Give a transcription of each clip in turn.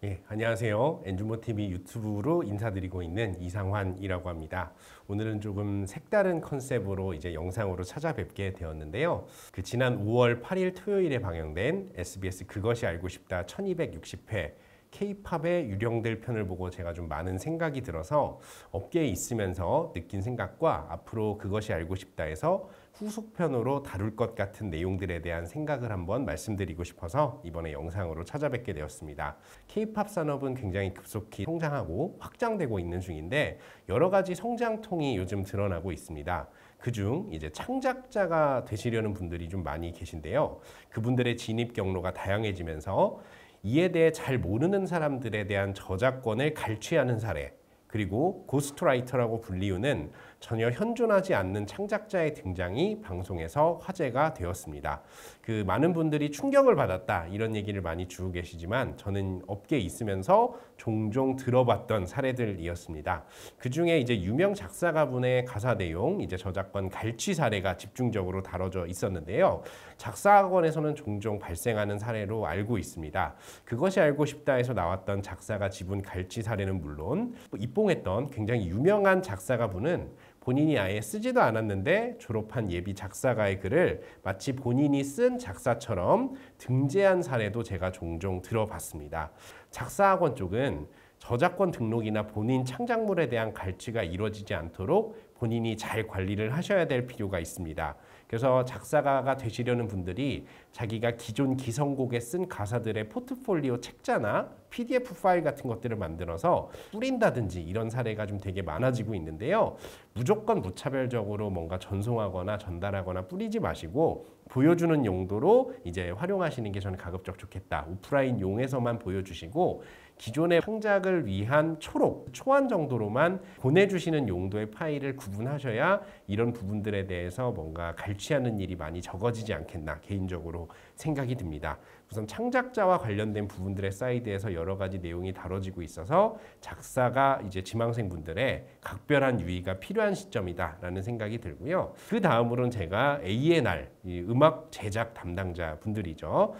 예, 안녕하세요. 엔주모TV 유튜브로 인사드리고 있는 이상환이라고 합니다. 오늘은 조금 색다른 컨셉으로 이제 영상으로 찾아뵙게 되었는데요. 그 지난 5월 8일 토요일에 방영된 SBS 그것이 알고 싶다 1260회 K-팝의 유령들 편을 보고 제가 좀 많은 생각이 들어서 업계에 있으면서 느낀 생각과 앞으로 그것이 알고 싶다에서 후속편으로 다룰 것 같은 내용들에 대한 생각을 한번 말씀드리고 싶어서 이번에 영상으로 찾아뵙게 되었습니다. K-팝 산업은 굉장히 급속히 성장하고 확장되고 있는 중인데 여러 가지 성장통이 요즘 드러나고 있습니다. 그중 이제 창작자가 되시려는 분들이 좀 많이 계신데요. 그분들의 진입 경로가 다양해지면서 이에 대해 잘 모르는 사람들에 대한 저작권을 갈취하는 사례, 그리고 고스트라이터라고 불리우는 전혀 현존하지 않는 창작자의 등장이 방송에서 화제가 되었습니다. 그 많은 분들이 충격을 받았다 이런 얘기를 많이 주고 계시지만 저는 업계에 있으면서 종종 들어봤던 사례들이었습니다. 그 중에 이제 유명 작사가분의 가사 내용, 이제 저작권 갈취 사례가 집중적으로 다뤄져 있었는데요. 작사학원에서는 종종 발생하는 사례로 알고 있습니다. 그것이 알고 싶다에서 나왔던 작사가 지분 갈취 사례는 물론 입봉했던 굉장히 유명한 작사가분은 본인이 아예 쓰지도 않았는데 졸업한 예비 작사가의 글을 마치 본인이 쓴 작사처럼 등재한 사례도 제가 종종 들어봤습니다. 작사학원 쪽은 저작권 등록이나 본인 창작물에 대한 갈취가 이루어지지 않도록 본인이 잘 관리를 하셔야 될 필요가 있습니다. 그래서 작사가가 되시려는 분들이 자기가 기존 기성곡에 쓴 가사들의 포트폴리오 책자나 PDF 파일 같은 것들을 만들어서 뿌린다든지 이런 사례가 좀 되게 많아지고 있는데요. 무조건 무차별적으로 뭔가 전송하거나 전달하거나 뿌리지 마시고 보여주는 용도로 이제 활용하시는 게 저는 가급적 좋겠다. 오프라인 용에서만 보여주시고 기존의 창작을 위한 초안 정도로만 보내주시는 용도의 파일을 구분하셔야 이런 부분들에 대해서 뭔가 갈취하는 일이 많이 적어지지 않겠나 개인적으로 생각이 듭니다. 우선 창작자와 관련된 부분들의 사이드에서 여러 가지 내용이 다뤄지고 있어서 작사가 이제 지망생분들의 각별한 유의가 필요한 시점이다라는 생각이 들고요. 그 다음으로는 제가 A&R, 음악 제작 담당자 분들이죠.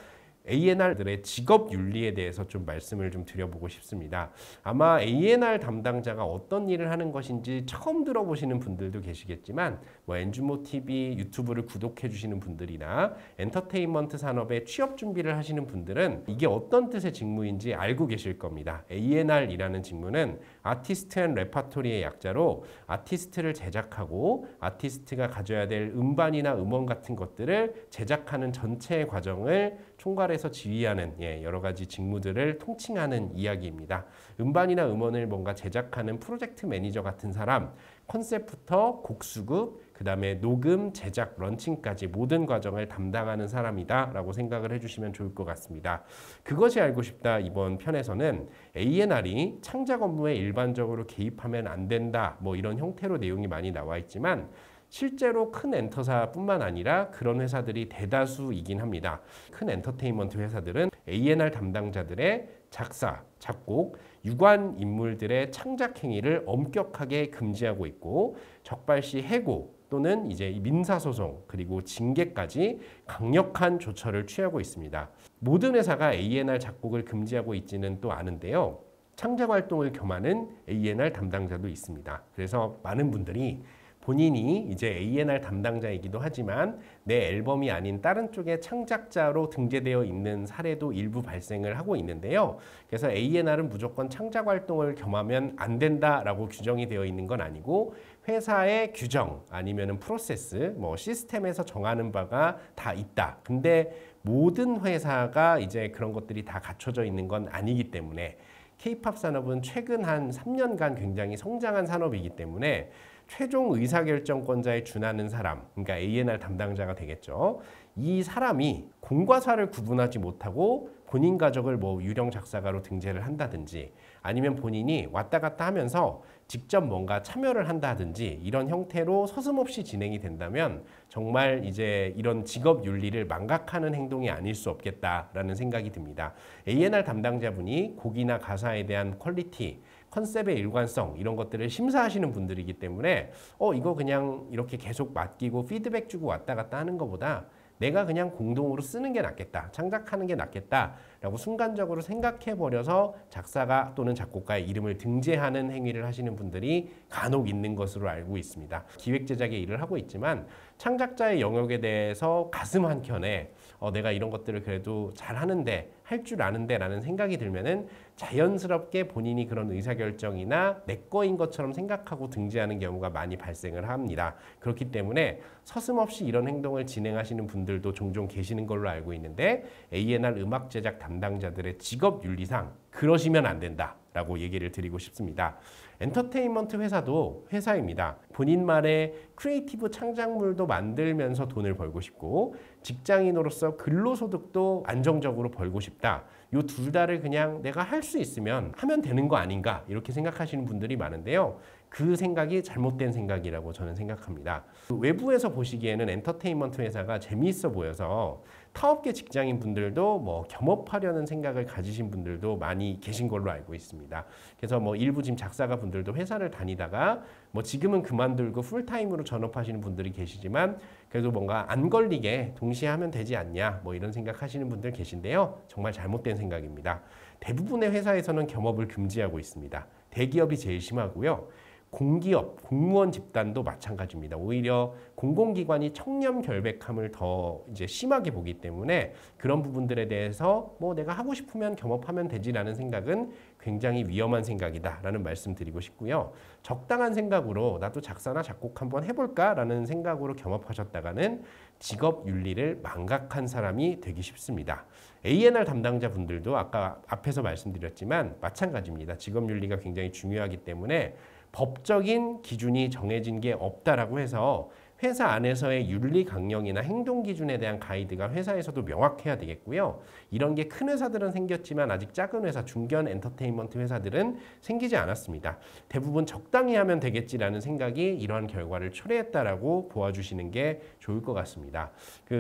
A&R들의 직업 윤리에 대해서 좀 말씀을 좀 드려보고 싶습니다. 아마 A&R 담당자가 어떤 일을 하는 것인지 처음 들어보시는 분들도 계시겠지만 엔주모TV 유튜브를 구독해 주시는 분들이나 엔터테인먼트 산업에 취업 준비를 하시는 분들은 이게 어떤 뜻의 직무인지 알고 계실 겁니다. A&R이라는 직무는 아티스트 앤 레파토리의 약자로 아티스트를 제작하고 아티스트가 가져야 될 음반이나 음원 같은 것들을 제작하는 전체의 과정을 총괄해서 지휘하는 여러 가지 직무들을 통칭하는 이야기입니다. 음반이나 음원을 뭔가 제작하는 프로젝트 매니저 같은 사람, 컨셉부터 곡 수급, 그 다음에 녹음, 제작, 런칭까지 모든 과정을 담당하는 사람이다 라고 생각을 해주시면 좋을 것 같습니다. 그것이 알고 싶다 이번 편에서는 A&R이 창작 업무에 일반적으로 개입하면 안 된다 뭐 이런 형태로 내용이 많이 나와 있지만 실제로 큰 엔터사뿐만 아니라 그런 회사들이 대다수이긴 합니다. 큰 엔터테인먼트 회사들은 A&R 담당자들의 작사, 작곡, 유관 인물들의 창작 행위를 엄격하게 금지하고 있고 적발시 해고 또는 이제 민사소송 그리고 징계까지 강력한 조처를 취하고 있습니다. 모든 회사가 A&R 작곡을 금지하고 있지는 또 않은데요. 창작 활동을 겸하는 A&R 담당자도 있습니다. 그래서 많은 분들이 본인이 이제 A&R 담당자이기도 하지만 내 앨범이 아닌 다른 쪽의 창작자로 등재되어 있는 사례도 일부 발생을 하고 있는데요. 그래서 A&R은 무조건 창작 활동을 겸하면 안 된다라고 규정이 되어 있는 건 아니고 회사의 규정 아니면은 프로세스, 뭐 시스템에서 정하는 바가 다 있다. 근데 모든 회사가 이제 그런 것들이 다 갖춰져 있는 건 아니기 때문에 K-팝 산업은 최근 한 3년간 굉장히 성장한 산업이기 때문에 최종 의사결정권자에 준하는 사람, 그러니까 A&R 담당자가 되겠죠. 이 사람이 공과 사를 구분하지 못하고 본인 가족을 뭐 유령 작사가로 등재를 한다든지 아니면 본인이 왔다 갔다 하면서 직접 뭔가 참여를 한다든지 이런 형태로 서슴없이 진행이 된다면 정말 이제 이런 직업 윤리를 망각하는 행동이 아닐 수 없겠다라는 생각이 듭니다. A&R 담당자분이 곡이나 가사에 대한 퀄리티, 컨셉의 일관성 이런 것들을 심사하시는 분들이기 때문에 이거 그냥 이렇게 계속 맡기고 피드백 주고 왔다 갔다 하는 것보다 내가 그냥 공동으로 쓰는 게 낫겠다, 창작하는 게 낫겠다라고 순간적으로 생각해버려서 작사가 또는 작곡가의 이름을 등재하는 행위를 하시는 분들이 간혹 있는 것으로 알고 있습니다. 기획 제작의 일을 하고 있지만 창작자의 영역에 대해서 가슴 한켠에 내가 이런 것들을 그래도 잘하는데, 할 줄 아는데 라는 생각이 들면은 자연스럽게 본인이 그런 의사결정이나 내 거인 것처럼 생각하고 등재하는 경우가 많이 발생을 합니다. 그렇기 때문에 서슴없이 이런 행동을 진행하시는 분들도 종종 계시는 걸로 알고 있는데, A&R 음악 제작 담당자들의 직업 윤리상 그러시면 안 된다 라고 얘기를 드리고 싶습니다. 엔터테인먼트 회사도 회사입니다. 본인만의 크리에이티브 창작물도 만들면서 돈을 벌고 싶고, 직장인으로서 근로소득도 안정적으로 벌고 싶다. 요 둘 다를 그냥 내가 할 수 있으면 하면 되는 거 아닌가, 이렇게 생각하시는 분들이 많은데요. 그 생각이 잘못된 생각이라고 저는 생각합니다. 외부에서 보시기에는 엔터테인먼트 회사가 재미있어 보여서 타업계 직장인 분들도 뭐 겸업하려는 생각을 가지신 분들도 많이 계신 걸로 알고 있습니다. 그래서 뭐 일부 지금 작사가 분들도 회사를 다니다가 뭐 지금은 그만두고 풀타임으로 전업하시는 분들이 계시지만, 그래도 뭔가 안 걸리게 동시에 하면 되지 않냐, 뭐 이런 생각하시는 분들 계신데요. 정말 잘못된 생각입니다. 대부분의 회사에서는 겸업을 금지하고 있습니다. 대기업이 제일 심하고요. 공기업, 공무원 집단도 마찬가지입니다. 오히려 공공기관이 청렴 결백함을 더 이제 심하게 보기 때문에 그런 부분들에 대해서 뭐 내가 하고 싶으면 겸업하면 되지라는 생각은 굉장히 위험한 생각이다라는 말씀 드리고 싶고요. 적당한 생각으로 나도 작사나 작곡 한번 해볼까라는 생각으로 겸업하셨다가는 직업 윤리를 망각한 사람이 되기 쉽습니다. A&R 담당자분들도 아까 앞에서 말씀드렸지만 마찬가지입니다. 직업 윤리가 굉장히 중요하기 때문에 법적인 기준이 정해진 게 없다라고 해서 회사 안에서의 윤리 강령이나 행동 기준에 대한 가이드가 회사에서도 명확해야 되겠고요. 이런 게 큰 회사들은 생겼지만 아직 작은 회사, 중견 엔터테인먼트 회사들은 생기지 않았습니다. 대부분 적당히 하면 되겠지라는 생각이 이러한 결과를 초래했다라고 보아주시는 게 좋을 것 같습니다.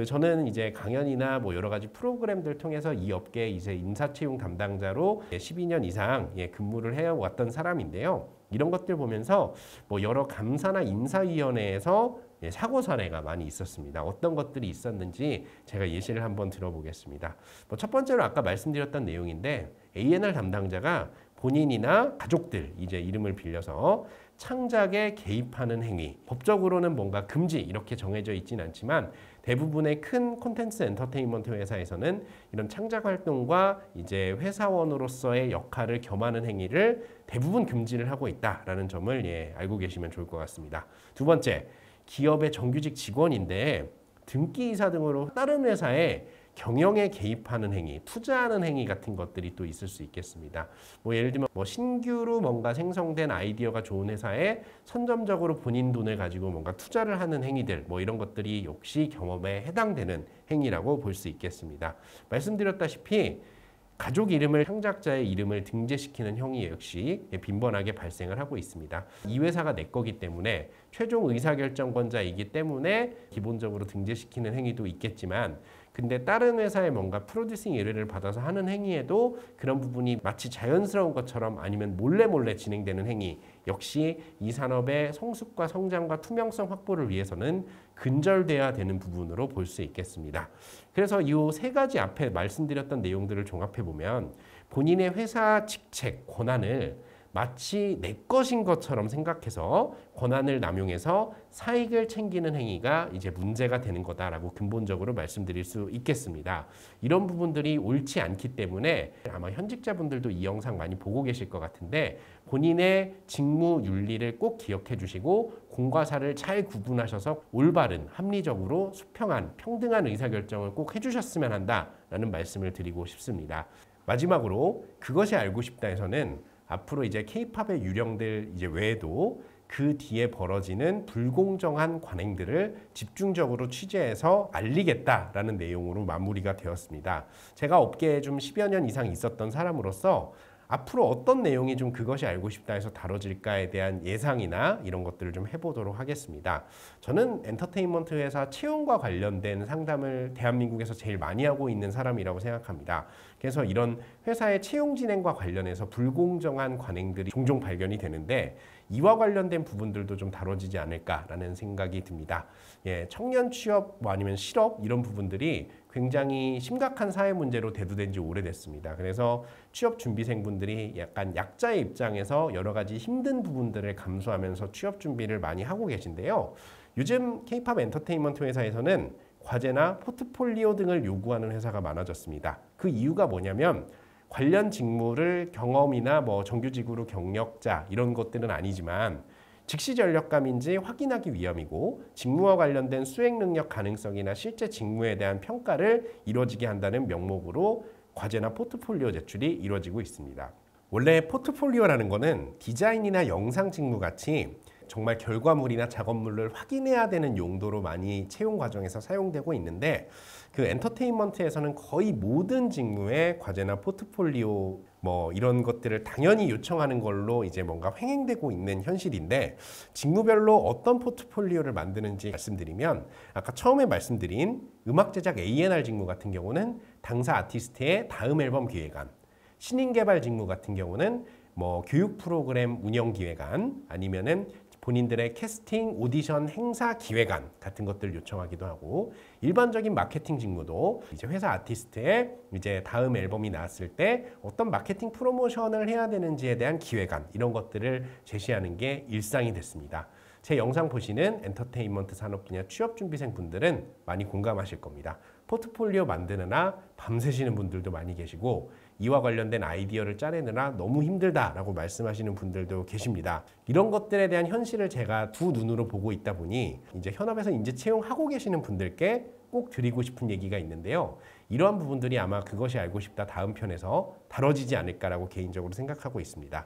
저는 이제 강연이나 뭐 여러 가지 프로그램들 통해서 이 업계 이제 인사채용 담당자로 12년 이상 근무를 해왔던 사람인데요. 이런 것들 보면서 뭐 여러 감사나 인사위원회에서 사고 사례가 많이 있었습니다. 어떤 것들이 있었는지 제가 예시를 한번 들어보겠습니다. 첫 번째로 아까 말씀드렸던 내용인데, A&R 담당자가 본인이나 가족들 이제 이름을 빌려서 창작에 개입하는 행위, 법적으로는 뭔가 금지 이렇게 정해져 있지는 않지만 대부분의 큰 콘텐츠 엔터테인먼트 회사에서는 이런 창작 활동과 이제 회사원으로서의 역할을 겸하는 행위를 대부분 금지를 하고 있다라는 점을 알고 계시면 좋을 것 같습니다. 두 번째, 기업의 정규직 직원인데 등기이사 등으로 다른 회사에 경영에 개입하는 행위, 투자하는 행위 같은 것들이 또 있을 수 있겠습니다. 예를 들면 신규로 뭔가 생성된 아이디어가 좋은 회사에 선점적으로 본인 돈을 가지고 뭔가 투자를 하는 행위들, 이런 것들이 역시 경험에 해당되는 행위라고 볼 수 있겠습니다. 말씀드렸다시피 가족 이름을, 창작자의 이름을 등재시키는 행위 역시 빈번하게 발생을 하고 있습니다. 이 회사가 내 거기 때문에 최종 의사결정권자이기 때문에 기본적으로 등재시키는 행위도 있겠지만, 근데 다른 회사에 뭔가 프로듀싱 의뢰를 받아서 하는 행위에도 그런 부분이 마치 자연스러운 것처럼 아니면 몰래 진행되는 행위 역시 이 산업의 성숙과 성장과 투명성 확보를 위해서는 근절돼야 되는 부분으로 볼 수 있겠습니다. 그래서 이 세 가지 앞에 말씀드렸던 내용들을 종합해 보면 본인의 회사 직책, 권한을 마치 내 것인 것처럼 생각해서 권한을 남용해서 사익을 챙기는 행위가 이제 문제가 되는 거다라고 근본적으로 말씀드릴 수 있겠습니다. 이런 부분들이 옳지 않기 때문에 아마 현직자분들도 이 영상 많이 보고 계실 것 같은데 본인의 직무 윤리를 꼭 기억해 주시고 공과 사를 잘 구분하셔서 올바른, 합리적으로 수평한, 평등한 의사결정을 꼭 해주셨으면 한다라는 말씀을 드리고 싶습니다. 마지막으로 그것이 알고 싶다에서는 앞으로 이제 K-팝의 유령들 이제 외에도 그 뒤에 벌어지는 불공정한 관행들을 집중적으로 취재해서 알리겠다라는 내용으로 마무리가 되었습니다. 제가 업계에 좀 10여 년 이상 있었던 사람으로서 앞으로 어떤 내용이 좀 그것이 알고 싶다 해서 다뤄질까에 대한 예상이나 이런 것들을 좀 해보도록 하겠습니다. 저는 엔터테인먼트 회사 채용과 관련된 상담을 대한민국에서 제일 많이 하고 있는 사람이라고 생각합니다. 그래서 이런 회사의 채용 진행과 관련해서 불공정한 관행들이 종종 발견이 되는데 이와 관련된 부분들도 좀 다뤄지지 않을까라는 생각이 듭니다. 예, 청년 취업 아니면 실업 이런 부분들이 굉장히 심각한 사회 문제로 대두된 지 오래됐습니다. 그래서 취업 준비생분들이 약간 약자의 입장에서 여러 가지 힘든 부분들을 감수하면서 취업 준비를 많이 하고 계신데요. 요즘 K-팝 엔터테인먼트 회사에서는 과제나 포트폴리오 등을 요구하는 회사가 많아졌습니다. 그 이유가 뭐냐면 관련 직무를 경험이나 정규직으로 경력자 이런 것들은 아니지만 즉시 전력감인지 확인하기 위함이고 직무와 관련된 수행 능력 가능성이나 실제 직무에 대한 평가를 이루어지게 한다는 명목으로 과제나 포트폴리오 제출이 이루어지고 있습니다. 원래 포트폴리오라는 거는 디자인이나 영상 직무 같이 정말 결과물이나 작업물을 확인해야 되는 용도로 많이 채용 과정에서 사용되고 있는데 그 엔터테인먼트에서는 거의 모든 직무에 과제나 포트폴리오 이런 것들을 당연히 요청하는 걸로 이제 뭔가 횡행되고 있는 현실인데 직무별로 어떤 포트폴리오를 만드는지 말씀드리면 아까 처음에 말씀드린 음악 제작 A&R 직무 같은 경우는 당사 아티스트의 다음 앨범 기획안, 신인 개발 직무 같은 경우는 교육 프로그램 운영 기획안 아니면은 본인들의 캐스팅, 오디션, 행사 기획안 같은 것들을 요청하기도 하고 일반적인 마케팅 직무도 이제 회사 아티스트의 이제 다음 앨범이 나왔을 때 어떤 마케팅 프로모션을 해야 되는지에 대한 기획안 이런 것들을 제시하는 게 일상이 됐습니다. 제 영상 보시는 엔터테인먼트 산업 분야 취업 준비생 분들은 많이 공감하실 겁니다. 포트폴리오 만드느라 밤새시는 분들도 많이 계시고 이와 관련된 아이디어를 짜내느라 너무 힘들다라고 말씀하시는 분들도 계십니다. 이런 것들에 대한 현실을 제가 두 눈으로 보고 있다 보니 이제 현업에서 인재 채용하고 계시는 분들께 꼭 드리고 싶은 얘기가 있는데요. 이러한 부분들이 아마 그것이 알고 싶다 다음 편에서 다뤄지지 않을까라고 개인적으로 생각하고 있습니다.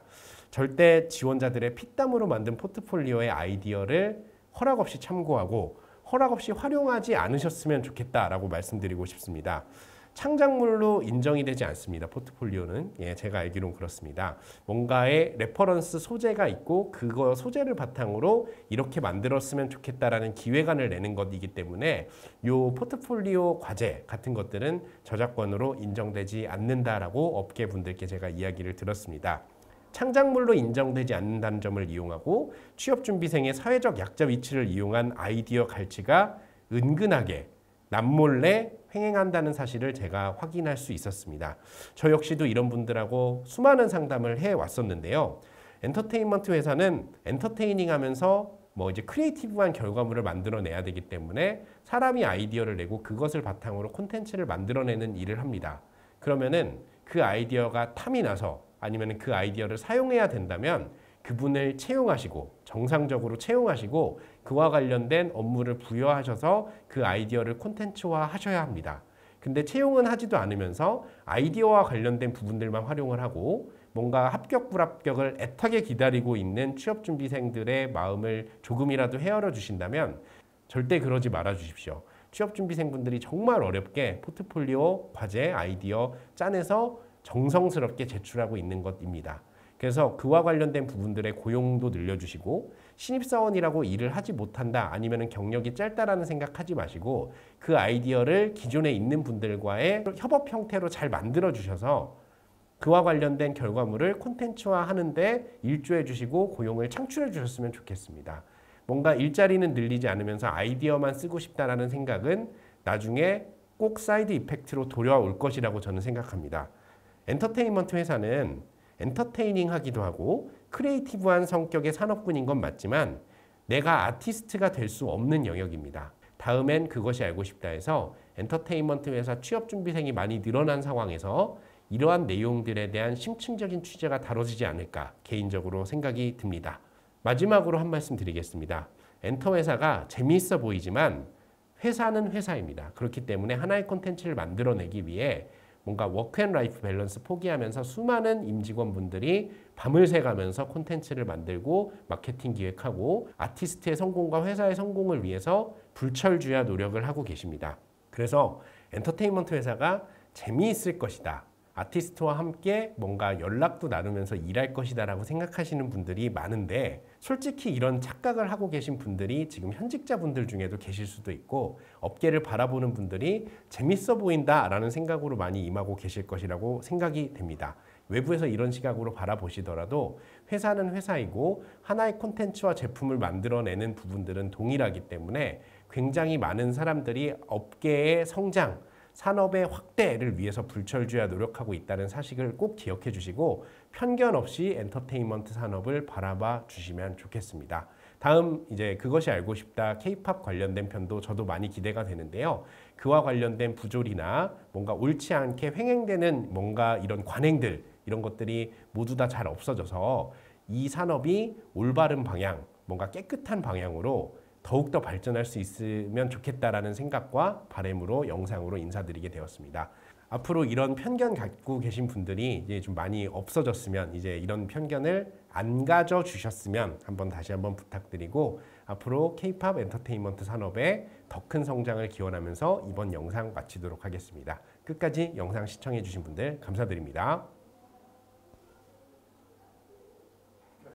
절대 지원자들의 피땀으로 만든 포트폴리오의 아이디어를 허락 없이 참고하고 허락 없이 활용하지 않으셨으면 좋겠다라고 말씀드리고 싶습니다. 창작물로 인정이 되지 않습니다. 포트폴리오는. 예, 제가 알기로는 그렇습니다. 뭔가의 레퍼런스 소재가 있고 그거 소재를 바탕으로 이렇게 만들었으면 좋겠다라는 기획안을 내는 것이기 때문에 요 포트폴리오 과제 같은 것들은 저작권으로 인정되지 않는다라고 업계 분들께 제가 이야기를 들었습니다. 창작물로 인정되지 않는다는 점을 이용하고 취업준비생의 사회적 약자 위치를 이용한 아이디어 갈취가 은근하게 남몰래 횡행한다는 사실을 제가 확인할 수 있었습니다. 저 역시도 이런 분들하고 수많은 상담을 해왔었는데요. 엔터테인먼트 회사는 엔터테이닝 하면서 이제 크리에이티브한 결과물을 만들어내야 되기 때문에 사람이 아이디어를 내고 그것을 바탕으로 콘텐츠를 만들어내는 일을 합니다. 그러면은 그 아이디어가 탐이 나서 아니면 그 아이디어를 사용해야 된다면 그분을 채용하시고 정상적으로 채용하시고 그와 관련된 업무를 부여하셔서 그 아이디어를 콘텐츠화 하셔야 합니다. 근데 채용은 하지도 않으면서 아이디어와 관련된 부분들만 활용을 하고 뭔가 합격 불합격을 애타게 기다리고 있는 취업준비생들의 마음을 조금이라도 헤아려 주신다면 절대 그러지 말아 주십시오. 취업준비생분들이 정말 어렵게 포트폴리오, 과제, 아이디어 짜내서 정성스럽게 제출하고 있는 것입니다. 그래서 그와 관련된 부분들의 고용도 늘려주시고 신입사원이라고 일을 하지 못한다 아니면 경력이 짧다라는 생각하지 마시고 그 아이디어를 기존에 있는 분들과의 협업 형태로 잘 만들어 주셔서 그와 관련된 결과물을 콘텐츠화 하는데 일조해 주시고 고용을 창출해 주셨으면 좋겠습니다. 뭔가 일자리는 늘리지 않으면서 아이디어만 쓰고 싶다라는 생각은 나중에 꼭 사이드 이펙트로 돌아올 것이라고 저는 생각합니다. 엔터테인먼트 회사는 엔터테이닝 하기도 하고 크리에이티브한 성격의 산업군인 건 맞지만 내가 아티스트가 될 수 없는 영역입니다. 다음엔 그것이 알고 싶다 해서 엔터테인먼트 회사 취업준비생이 많이 늘어난 상황에서 이러한 내용들에 대한 심층적인 취재가 다뤄지지 않을까 개인적으로 생각이 듭니다. 마지막으로 한 말씀 드리겠습니다. 엔터 회사가 재미있어 보이지만 회사는 회사입니다. 그렇기 때문에 하나의 콘텐츠를 만들어내기 위해 뭔가 워크앤라이프 밸런스 포기하면서 수많은 임직원분들이 밤을 새가면서 콘텐츠를 만들고 마케팅 기획하고 아티스트의 성공과 회사의 성공을 위해서 불철주야 노력을 하고 계십니다. 그래서 엔터테인먼트 회사가 재미있을 것이다. 아티스트와 함께 뭔가 연락도 나누면서 일할 것이다라고 생각하시는 분들이 많은데, 솔직히 이런 착각을 하고 계신 분들이 지금 현직자분들 중에도 계실 수도 있고, 업계를 바라보는 분들이 재밌어 보인다라는 생각으로 많이 임하고 계실 것이라고 생각이 됩니다. 외부에서 이런 시각으로 바라보시더라도 회사는 회사이고 하나의 콘텐츠와 제품을 만들어내는 부분들은 동일하기 때문에 굉장히 많은 사람들이 업계의 성장, 산업의 확대를 위해서 불철주야 노력하고 있다는 사실을 꼭 기억해 주시고 편견 없이 엔터테인먼트 산업을 바라봐 주시면 좋겠습니다. 다음 이제 그것이 알고 싶다 K-팝 관련된 편도 저도 많이 기대가 되는데요. 그와 관련된 부조리나 뭔가 옳지 않게 횡행되는 뭔가 이런 관행들, 이런 것들이 모두 다 잘 없어져서 이 산업이 올바른 방향, 뭔가 깨끗한 방향으로 더욱더 발전할 수 있으면 좋겠다라는 생각과 바람으로 영상으로 인사드리게 되었습니다. 앞으로 이런 편견 갖고 계신 분들이 이제 좀 많이 없어졌으면, 이제 이런 편견을 안 가져 주셨으면 다시 한번 부탁드리고, 앞으로 K-팝 엔터테인먼트 산업의 더 큰 성장을 기원하면서 이번 영상 마치도록 하겠습니다. 끝까지 영상 시청해 주신 분들 감사드립니다.